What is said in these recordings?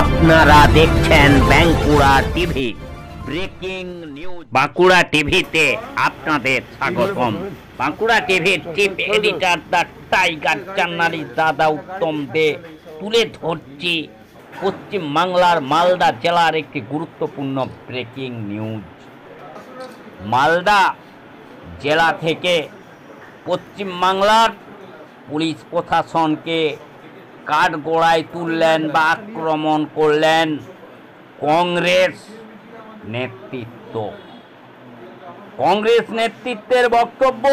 আপনারা দেখছেন Bankura TV breaking news. Bankura টিভিতে আপনাদের স্বাগতম। বাঁকুড়া টিভির chief editor the tiger journalist দাদা উত্তম দে তুলে ধরছি পশ্চিম বাংলার মালদা জেলার একটি গুরুত্বপূর্ণ ব্রেকিং নিউজ। মালদা জেলা থেকে পশ্চিম বাংলার পুলিশ প্রশাসনকে কাঠগড়ায় তুললেন বা আক্রমণ করলেন কংগ্রেস নেতৃত্ব। কংগ্রেস নেতৃত্বের বক্তব্য,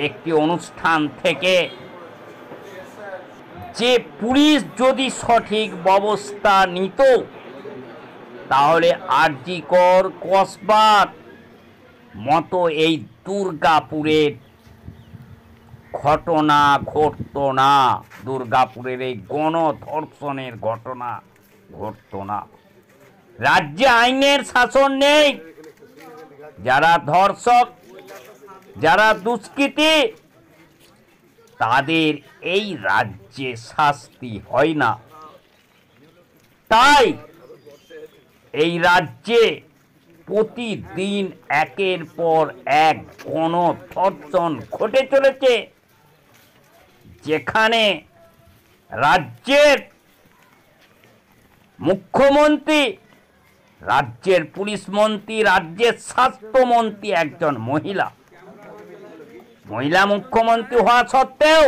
একটি অনুষ্ঠান থেকে যে পুলিশ যদি সঠিক ব্যবস্থা নিত তাহলে আরজিকর কসবার মতো এই দুর্গাপুরের ঘটনা ঘটত না, দুর্গাপুরের এই গণধর্ষণের ঘটনা ঘটত না। রাজ্যে আইনের শাসন নেই, যারা ধর্ষক, যারা দুষ্কৃতী, তাদের এই রাজ্যে শাস্তি হয় না। তাই এই রাজ্যে প্রতিদিন একের পর এক গণধর্ষণ ঘটে চলেছে, যেখানে রাজ্যের মুখ্যমন্ত্রী, রাজ্যের পুলিশ মন্ত্রী, রাজ্যের স্বাস্থ্যমন্ত্রী একজন মহিলা মুখ্যমন্ত্রী হওয়া সত্ত্বেও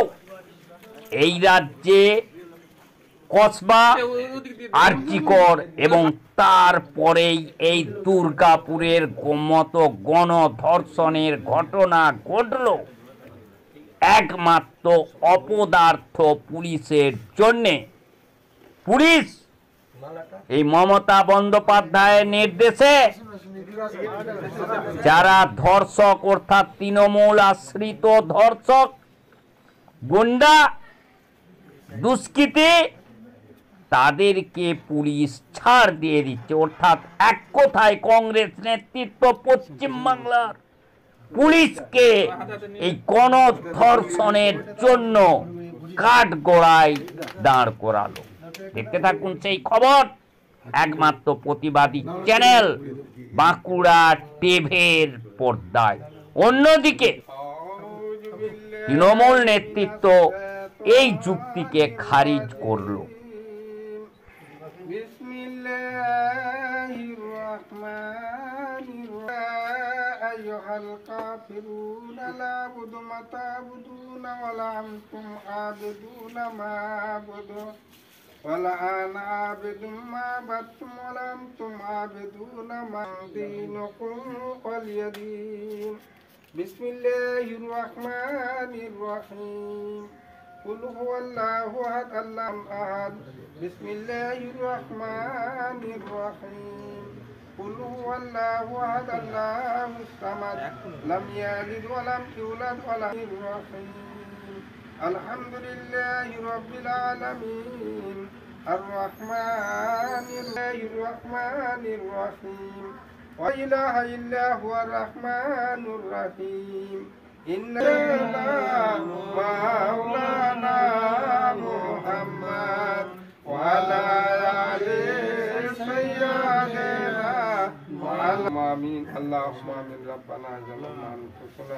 এই রাজ্যে কসবা, আরজিকর এবং তারপরেই এই দুর্গাপুরের মতো গণধর্ষণের ঘটনা ঘটল একমাত্র অপদার্থ পুলিশের জন্যে। পুলিশ এই মমতা বন্দ্যোপাধ্যায়ের নির্দেশে যারা ধর্ষক অর্থাৎ তৃণমূল আশ্রিত ধর্ষক, গুন্ডা, দুষ্কৃতী, তাদেরকে পুলিশ ছাড় দিয়ে দিচ্ছে। অর্থাৎ এক কথায় কংগ্রেস নেতৃত্ব পশ্চিম বাংলার পুলিশকে এই গণধর্ষণের জন্য কাঠগড়ায় দাঁড় করালো। দেখতে থাকুন সেই খবর একমাত্র প্রতিবাদী চ্যানেল বাঁকুড়া টিভির পর্দায়। অন্যদিকে তৃণমূল নেতৃত্ব এই যুক্তিকে খারিজ করল। ولا أنا عابد ما عبدتم ولا أنتم عابدون ما دينكم ولي دين. بسم الله الرحمن الرحيم. قل هو الله أحد الله أحد. بسم الله الرحمن الرحيم. قل هو الله أحد الله الصمد لم يلد ولم يولد ولم يكن الحمد لله رب العالمين الرحمن الرحيم لا إله إلا هو الرحمن الرحيم إن مولانا محمد وعلى آله سيدنا آمين اللهم آمين ربنا ظلمنا أنفسنا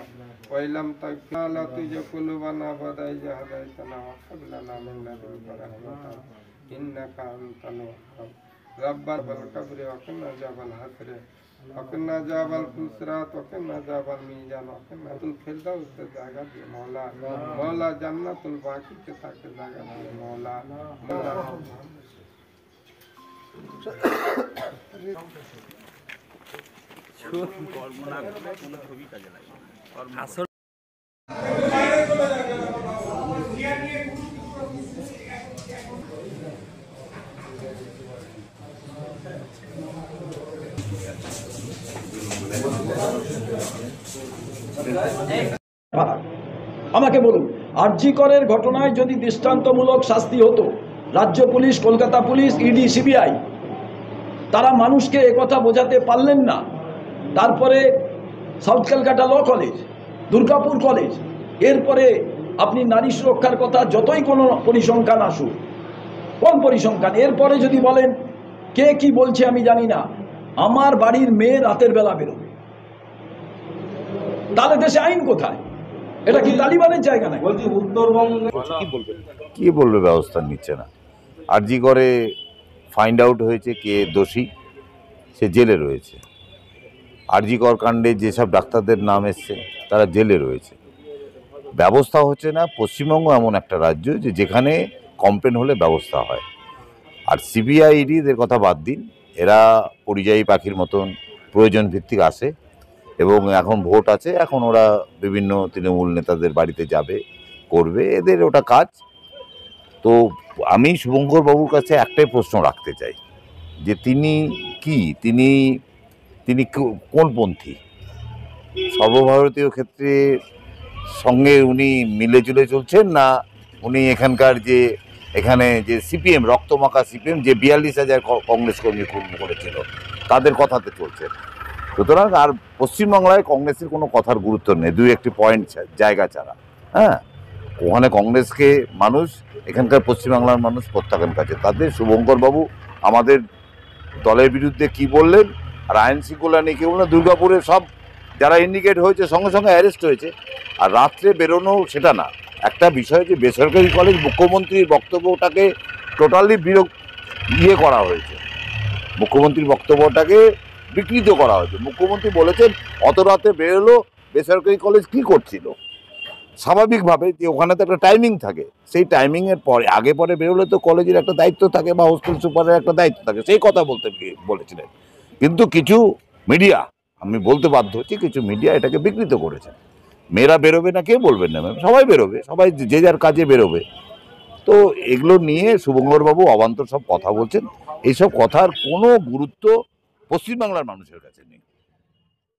وإن لم تغفر لنا وترحمنا قلوبنا بعد إذ هديتنا وهب لنا من لدنك رحمة إنك أنت الوهاب ربنا بالكبر وقنا عذاب الحسر وقنا عذاب الفسرات وقنا عذاب الميزان وقنا الفردوس জায়গা দিয়ে মওলা জান্নাতুল বাকিতে থাকে জায়গা দিয়ে মওলা আমাকে বলুন, আরজিকরের ঘটনায় যদি দৃষ্টান্তমূলক শাস্তি হতো, রাজ্য police, Kolkata police, ED, CBI, তারা মানুষকে একথা বোঝাতে পারলেন না। তারপরে South Calcutta Law College, Durgapur college, এরপরে আপনি নারী সুরক্ষার কথা যতই কোনো পরিসংখ্যান আসুক, কোন পরিসংখ্যান? এরপরে যদি বলেন কে কি বলছে আমি জানি না, আমার বাড়ির মেয়ে রাতের বেলা বেরোবে, তাহলে দেশে আইন কোথায়? এটা কি তালিবানের জায়গা নাকি? বলছি উত্তরবঙ্গে কি বলবে, ব্যবস্থা নিচ্ছে না। আরজি করে ফাইন্ড আউট হয়েছে কে দোষী, সে জেলে রয়েছে। আরজি কর কাণ্ডে যেসব ডাক্তারদের নাম এসছে তারা জেলে রয়েছে। ব্যবস্থা হচ্ছে না। পশ্চিমবঙ্গ এমন একটা রাজ্য যেখানে কমপ্লেন হলে ব্যবস্থা হয়। আর সিবিআই ইডিদের কথা বাদ দিন, এরা পরিযায়ী পাখির মতন প্রয়োজন ভিত্তিক আসে এবং এখন ভোট আছে, এখন ওরা বিভিন্ন তৃণমূল নেতাদের বাড়িতে যাবে, করবে, এদের ওটা কাজ। তো আমি শুভঙ্কর বাবুর কাছে একটাই প্রশ্ন রাখতে চাই যে তিনি কি, তিনি কোনপন্থী? সর্বভারতীয় ক্ষেত্রে সঙ্গে উনি মিলে জুলে চলছেন, না উনি এখানে যে সিপিএম, রক্তমাখা সিপিএম, যে 42,000 কংগ্রেস কর্মী খুন করেছিল, তাদের কথাতে চলছেন? সুতরাং আর পশ্চিমবাংলায় কংগ্রেসের কোনো কথার গুরুত্ব নেই, দুই একটি পয়েন্ট জায়গা ছাড়া। হ্যাঁ, ওখানে কংগ্রেসকে মানুষ, এখানকার পশ্চিমবাংলার মানুষ প্রত্যাখ্যান করছে। তাদের শুভঙ্কর বাবু আমাদের দলের বিরুদ্ধে কি বললেন, আর আইন শৃঙ্খলা নিয়ে কি বললেন, দুর্গাপুরে সব যারা ইন্ডিকেট হয়েছে সঙ্গে সঙ্গে অ্যারেস্ট হয়েছে। আর রাত্রে বেরোনো সেটা না, একটা বিষয় যে বেসরকারি কলেজ, মুখ্যমন্ত্রীর বক্তব্যটাকে টোটালি করা হয়েছে, মুখ্যমন্ত্রীর বক্তব্যটাকে বিকৃত করা হয়েছে। মুখ্যমন্ত্রী বলেছেন অত রাতে বেরোলো, বেসরকারি কলেজ কি করছিল? স্বাভাবিকভাবে যে ওখানে তো একটা টাইমিং থাকে, সেই টাইমিংয়ের পরে আগে পরে বেরোলে তো কলেজের একটা দায়িত্ব থাকে বা হোস্টেল সুপারের একটা দায়িত্ব থাকে, সেই কথা বলেছিলেন। কিন্তু কিছু মিডিয়া, আমি বলতে বাধ্য হচ্ছি, কিছু মিডিয়া এটাকে বিকৃত করেছে। মেয়েরা বেরোবে না, কে বলবেন না ম্যাম, সবাই বেরোবে, সবাই যে যার কাজে বেরোবে। তো এগুলো নিয়ে শুভঙ্করবাবু অবান্তর সব কথা বলছেন। এইসব কথার কোনো গুরুত্ব পশ্চিমবাংলার মানুষের কাছে নেই।